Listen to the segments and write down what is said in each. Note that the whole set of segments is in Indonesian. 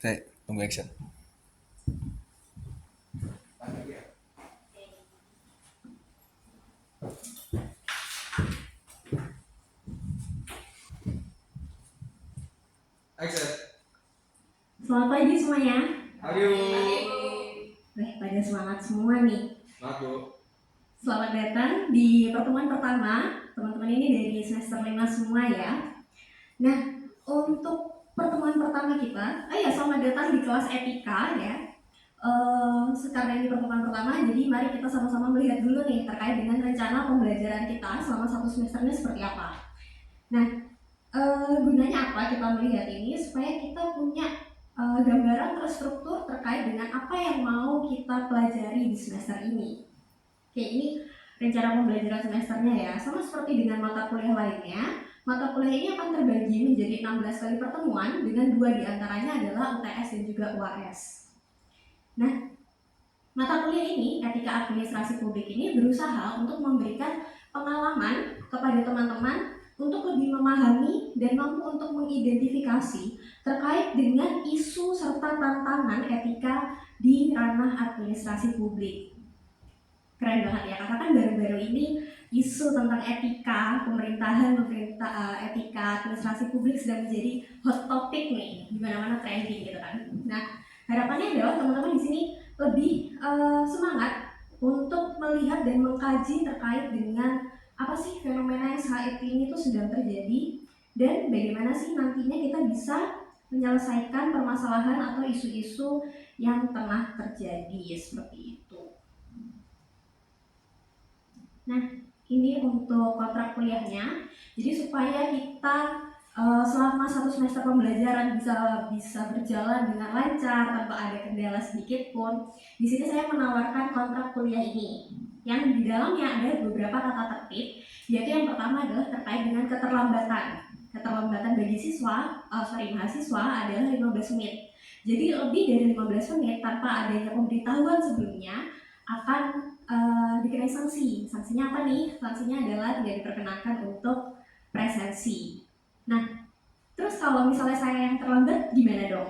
Tunggu action. Action. Selamat pagi semuanya. Ayo. Pada semangat semua nih. Aku. Selamat datang di pertemuan pertama. Teman-teman ini dari semester 5 semua ya. Nah, untuk pertemuan pertama kita, selamat datang di kelas etika ya. Sekarang ini pertemuan pertama, jadi mari kita sama-sama melihat dulu nih terkait dengan rencana pembelajaran kita selama satu semesternya seperti apa. Nah, gunanya apa kita melihat ini supaya kita punya gambaran terstruktur terkait dengan apa yang mau kita pelajari di semester ini. Oke, ini rencana pembelajaran semesternya ya. Sama seperti dengan mata kuliah lainnya, mata kuliah ini akan terbagi menjadi 16 kali pertemuan dengan 2 diantaranya adalah UTS dan juga UAS. Nah, mata kuliah ini, etika administrasi publik ini berusaha untuk memberikan pengalaman kepada teman-teman untuk lebih memahami dan mampu untuk mengidentifikasi terkait dengan isu serta tantangan etika di ranah administrasi publik. Keren banget ya, karena kan baru-baru ini isu tentang etika pemerintahan, etika administrasi publik sedang menjadi hot topic nih, di mana-mana trending gitu kan. Nah, harapannya adalah teman-teman di sini lebih semangat untuk melihat dan mengkaji terkait dengan apa sih fenomena yang saat ini tuh sedang terjadi dan bagaimana sih nantinya kita bisa menyelesaikan permasalahan atau isu-isu yang tengah terjadi seperti itu. Nah, ini untuk kontrak kuliahnya. Jadi supaya kita selama satu semester pembelajaran bisa berjalan dengan lancar tanpa ada kendala sedikit pun, di sini saya menawarkan kontrak kuliah ini yang di dalamnya ada beberapa tata tertib, yaitu yang pertama adalah terkait dengan keterlambatan. Keterlambatan bagi mahasiswa adalah 15 menit. Jadi lebih dari 15 menit tanpa adanya pemberitahuan sebelumnya akan dikenai sanksi. Sanksinya apa nih? Sanksinya adalah tidak diperkenankan untuk presensi. Nah, terus kalau misalnya saya yang terlambat gimana dong?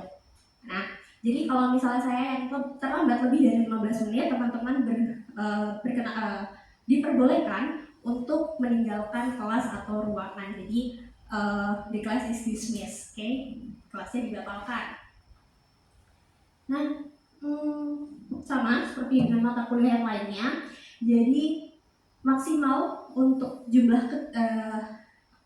Nah, jadi kalau misalnya saya yang terlambat lebih dari 15 menit, teman-teman diperbolehkan untuk meninggalkan kelas atau ruangan. Jadi the class is dismissed, oke? Kelasnya dibatalkan. Nah, sama seperti dengan mata kuliah yang lainnya, jadi maksimal untuk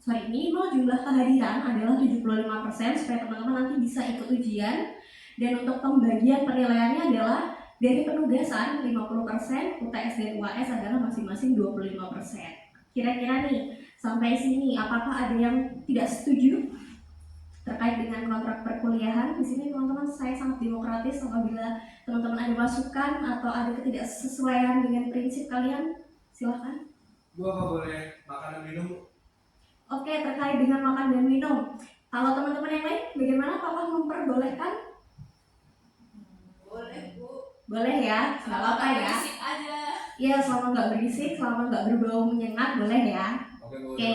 minimal jumlah kehadiran adalah 75% supaya teman-teman nanti bisa ikut ujian. Dan untuk pembagian penilaiannya adalah dari penugasan 50%, UTS dan UAS adalah masing-masing 25%. Kira-kira nih, sampai sini apakah ada yang tidak setuju terkait dengan kontrak perkuliahan? Di sini teman-teman saya sangat demokratis, apabila teman-teman ada masukan atau ada ketidaksesuaian dengan prinsip kalian, silahkan. Gua nggak boleh makan dan minum. Oke, terkait dengan makan dan minum, kalau teman-teman yang lain bagaimana? Apakah memperbolehkan? Boleh Bu. Boleh ya, nggak apa-apa ya. Berisik aja. Iya, selama nggak berisik, selama nggak berbau menyengat, boleh ya. Oke, Bu. Oke,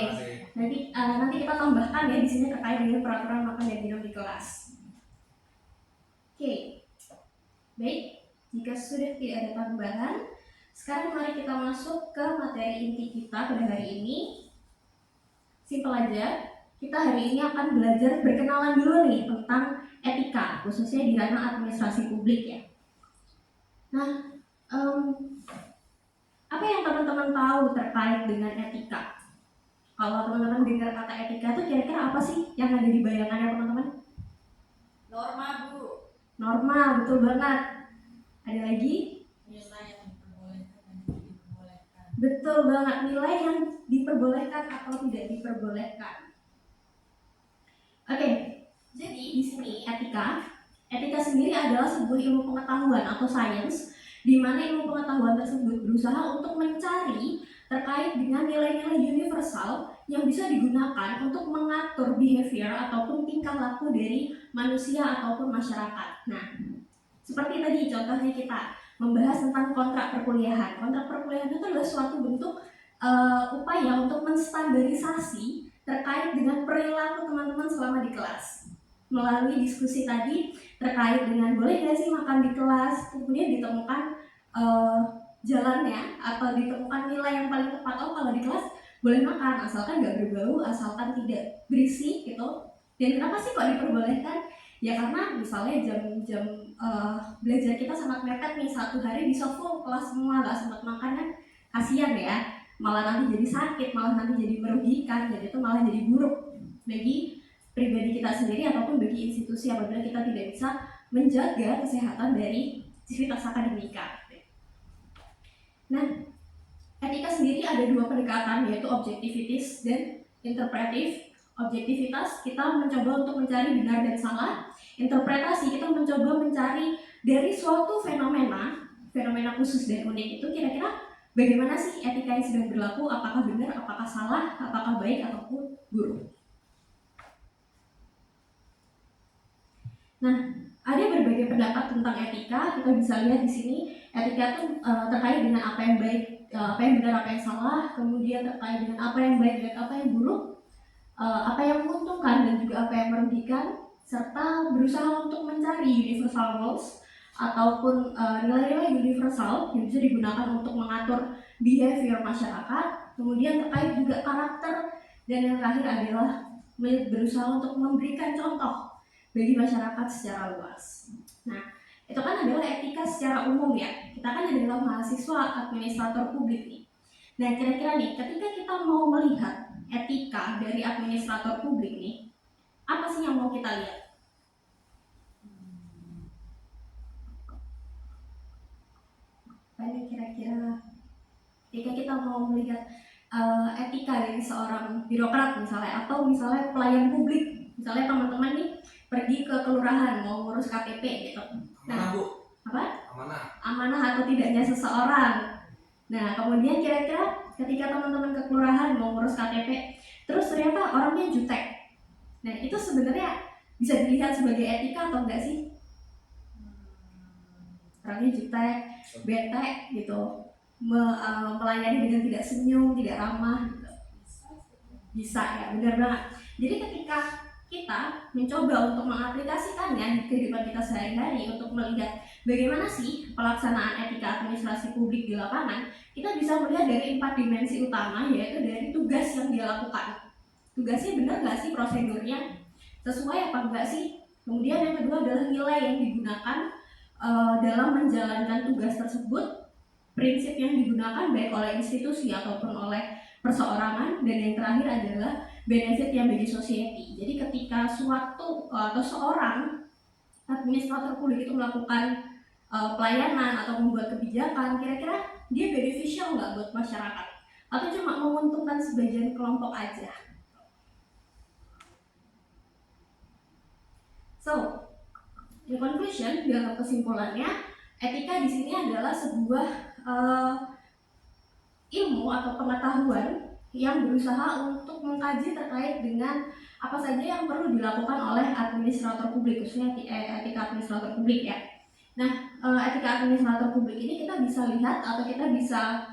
nanti kita tambahkan ya di sini terkait dengan peraturan makan dan minum di kelas. Oke, baik. Jika sudah tidak ada tambahan, sekarang mari kita masuk ke materi inti kita pada hari ini. Simpel aja, kita hari ini akan belajar berkenalan dulu nih tentang etika, khususnya di ranah administrasi publik ya. Nah, apa yang teman-teman tahu terkait dengan etika? Kalau teman-teman dengar kata etika itu kira-kira apa sih yang ada di bayangannya teman-teman? Norma Bu. Norma, betul banget. Ada lagi? Nilai yang diperbolehkan dan tidak diperbolehkan. Betul banget, nilai yang diperbolehkan atau tidak diperbolehkan. Oke, jadi di sini etika sendiri adalah sebuah ilmu pengetahuan atau sains, di mana ilmu pengetahuan tersebut berusaha untuk mencari terkait dengan nilai-nilai universal yang bisa digunakan untuk mengatur behavior ataupun tingkah laku dari manusia ataupun masyarakat. Nah, seperti tadi contohnya kita membahas tentang kontrak perkuliahan. Kontrak perkuliahan itu adalah suatu bentuk upaya untuk menstandarisasi terkait dengan perilaku teman-teman selama di kelas. melalui diskusi tadi terkait dengan boleh nggak sih makan di kelas, kemudian ditemukan jalannya atau ditemukan nilai yang paling tepat. Oh, kalau di kelas boleh makan asalkan nggak berbau, asalkan tidak berisik gitu. Dan kenapa sih kok diperbolehkan? Ya karena misalnya jam-jam belajar kita sangat mepet nih, satu hari bisa full kelas semua nggak sempat makan kan, kasihan ya, malah nanti jadi sakit, malah nanti jadi merugikan, jadi itu malah jadi buruk bagi pribadi kita sendiri ataupun bagi institusi apabila kita tidak bisa menjaga kesehatan dari civitas akademika. Nah, etika sendiri ada dua pendekatan, yaitu objektivitas dan interpretif. Objektivitas kita mencoba untuk mencari benar dan salah. Interpretasi kita mencoba mencari dari suatu fenomena khusus dan unik itu kira-kira bagaimana sih etika yang sedang berlaku, apakah benar, apakah salah, apakah baik ataupun buruk. Nah, ada berbagai pendapat tentang etika. Kita bisa lihat di sini etika itu terkait dengan apa yang baik, apa yang benar, apa yang salah, kemudian terkait dengan apa yang baik dan apa yang buruk, apa yang menguntungkan dan juga apa yang merugikan, serta berusaha untuk mencari universal rules ataupun nilai-nilai universal yang bisa digunakan untuk mengatur behavior masyarakat. Kemudian terkait juga karakter, dan yang terakhir adalah berusaha untuk memberikan contoh bagi masyarakat secara luas. Nah, itu kan adalah etika secara umum ya. Kita kan adalah mahasiswa administrator publik nih. Nah, kira-kira nih, ketika kita mau melihat etika dari administrator publik nih, apa sih yang mau kita lihat? Apa kira-kira ketika kita mau melihat etika dari seorang birokrat misalnya, atau misalnya pelayan publik, misalnya teman-teman nih pergi ke kelurahan mau ngurus KTP gitu. Amanah, Bu. Apa? Amanah atau tidaknya seseorang. Nah, kemudian kira-kira ketika teman-teman ke kelurahan mau ngurus KTP, terus ternyata orangnya jutek. Nah, itu sebenarnya bisa dilihat sebagai etika atau enggak sih? Orangnya jutek, bete gitu, melayani dengan tidak senyum, tidak ramah gitu. Bisa ya, benar banget. Jadi ketika kita mencoba untuk mengaplikasikannya di kehidupan kita sehari-hari untuk melihat bagaimana sih pelaksanaan etika administrasi publik di lapangan, kita bisa melihat dari 4 dimensi utama, yaitu dari tugas yang dia lakukan. Tugasnya benar nggak sih, prosedurnya sesuai apa enggak sih? Kemudian yang kedua adalah nilai yang digunakan dalam menjalankan tugas tersebut, prinsip yang digunakan baik oleh institusi ataupun oleh perseorangan, dan yang terakhir adalah benefit yang bagi society. Jadi ketika suatu atau seorang administrator publik itu melakukan pelayanan atau membuat kebijakan, kira-kira dia beneficial nggak buat masyarakat atau cuma menguntungkan sebagian kelompok aja. So, in conclusion, dalam kesimpulannya, etika di sini adalah sebuah ilmu atau pengetahuan yang berusaha untuk mengkaji terkait dengan apa saja yang perlu dilakukan oleh administrator publik, khususnya etika administrator publik ya. Nah, etika administrator publik ini kita bisa lihat atau kita bisa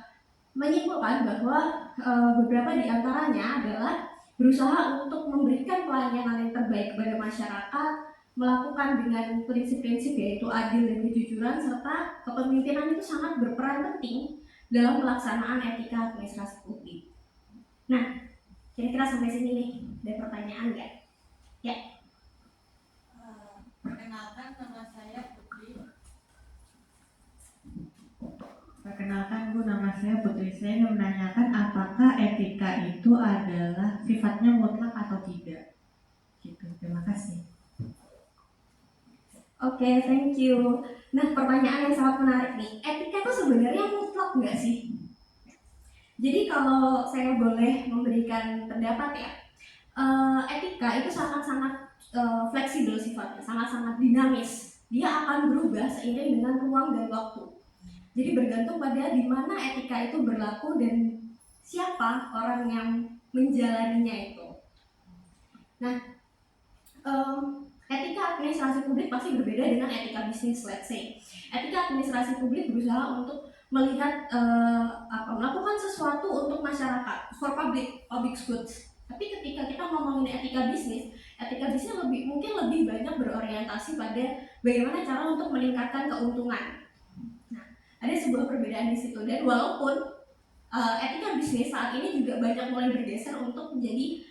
menyimpulkan bahwa beberapa di antaranya adalah berusaha untuk memberikan pelayanan yang terbaik kepada masyarakat, melakukan dengan prinsip-prinsip yaitu adil dan kejujuran, serta kepemimpinan itu sangat berperan penting dalam pelaksanaan etika administrasi publik. Nah, kira-kira sampai sini nih, ada pertanyaan nggak? Ya. Perkenalkan, nama saya Putri. Perkenalkan Bu, nama saya Putri. Saya ingin menanyakan apakah etika itu adalah sifatnya mutlak atau tidak? Gitu. Terima kasih. Oke, thank you. Nah, pertanyaan yang sangat menarik nih. Etika itu sebenarnya mutlak nggak sih? Jadi kalau saya boleh memberikan pendapat ya, etika itu sangat-sangat fleksibel sifatnya, sangat-sangat dinamis. Dia akan berubah seiring dengan ruang dan waktu. Jadi bergantung pada di mana etika itu berlaku dan siapa orang yang menjalaninya itu. Nah, etika administrasi publik pasti berbeda dengan etika bisnis, let's say. Etika administrasi publik berusaha untuk melihat melakukan sesuatu untuk masyarakat, for public goods. Tapi ketika kita ngomongin etika bisnis, etika bisnis mungkin lebih banyak berorientasi pada bagaimana cara untuk meningkatkan keuntungan. Nah, ada sebuah perbedaan di situ, dan walaupun etika bisnis saat ini juga banyak mulai bergeser untuk menjadi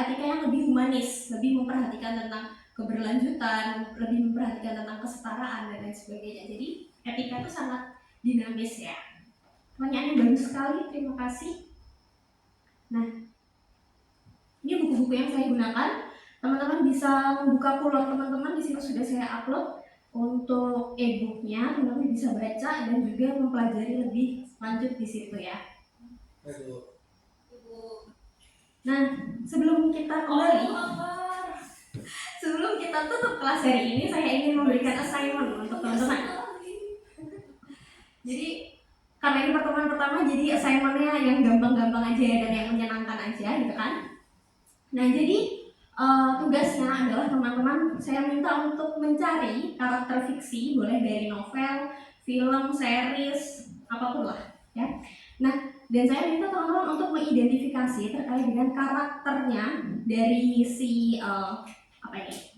etika yang lebih humanis, lebih memperhatikan tentang keberlanjutan, lebih memperhatikan tentang kesetaraan dan lain sebagainya. Jadi etika itu sangat dinamis ya. Pertanyaan yang bagus sekali, terima kasih. Nah, ini buku-buku yang saya gunakan. Teman-teman bisa membuka kulon teman-teman, di sini sudah saya upload untuk e-booknya. Teman-teman bisa baca dan juga mempelajari lebih lanjut di situ ya. Nah, sebelum kita kembali, sebelum kita tutup kelas hari ini, saya ingin memberikan assignment untuk teman-teman. Jadi karena ini pertemuan pertama, jadi assignmentnya yang gampang-gampang aja dan yang menyenangkan aja gitu kan. Nah, jadi tugasnya adalah teman-teman, saya minta untuk mencari karakter fiksi, boleh dari novel, film, series, apapun lah ya. Nah, dan saya minta teman-teman untuk mengidentifikasi terkait dengan karakternya dari si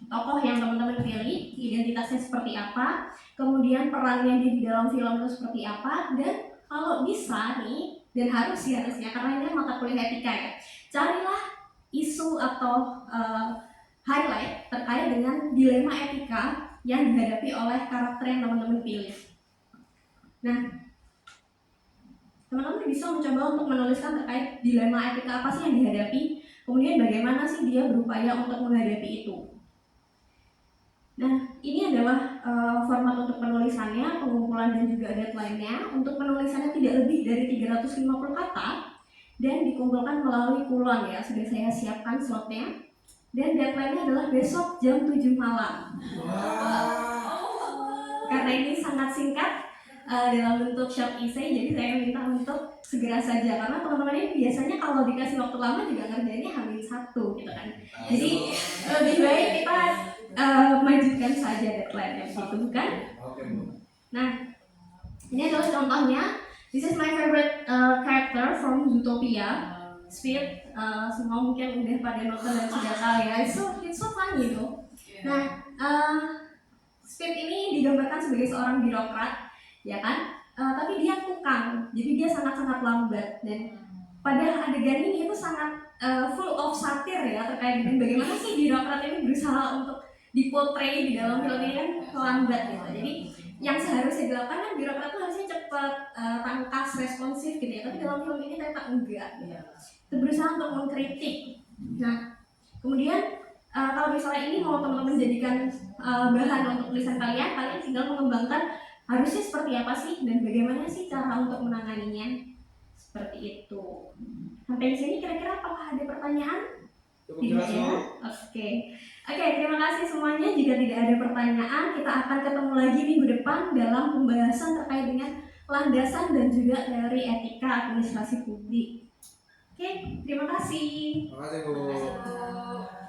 tokoh yang teman-teman pilih, identitasnya seperti apa, kemudian perannya dia di dalam film itu seperti apa, dan kalau bisa nih, dan harusnya karena ini mata kuliah etika ya, carilah isu atau highlight terkait dengan dilema etika yang dihadapi oleh karakter yang teman-teman pilih. Nah, teman-teman bisa mencoba untuk menuliskan terkait dilema etika apa sih yang dihadapi, kemudian bagaimana sih dia berupaya untuk menghadapi itu. Nah, ini adalah format untuk penulisannya, pengumpulan dan juga deadline-nya. Untuk penulisannya tidak lebih dari 350 kata dan dikumpulkan melalui kulon ya, sudah saya siapkan slotnya. Dan deadline-nya adalah besok jam 7 malam. Karena ini sangat singkat dalam bentuk short essay, jadi saya minta untuk segera saja, karena teman-teman ini biasanya kalau dikasih waktu lama juga ngerjainnya H-1 gitu kan. Jadi lebih baik kita majukan saja deadline-nya begitu bukan? Nah, ini adalah contohnya. This is my favorite character from Zootopia, Speed. Semua mungkin udah pada nonton dan sudah tahu ya. It's so fun gitu. Nah, Speed ini digambarkan sebagai seorang birokrat, ya kan? Tapi dia tukang, jadi dia sangat-sangat lambat, dan pada adegan ini itu sangat full of satir ya terkait dengan bagaimana sih birokrat ini berusaha untuk dipotret di dalam film ini kan lambat gitu. Jadi yang seharusnya dilakukan kan birokrat itu harusnya cepat, tangkas, responsif gitu ya, tapi dalam film ini ternyata enggak gitu. Itu berusaha untuk mengkritik. Nah, kemudian kalau misalnya ini mau teman-teman jadikan bahan untuk tulisan kalian tinggal mengembangkan harusnya seperti apa sih dan bagaimana sih cara untuk menanganinya, seperti itu. Sampai di sini kira-kira apakah ada pertanyaan? Tidak ya? Oke, terima kasih semuanya. Jika tidak ada pertanyaan, kita akan ketemu lagi minggu depan dalam pembahasan terkait dengan landasan dan juga teori etika administrasi publik. Oke, terima kasih. Terima kasih Bu.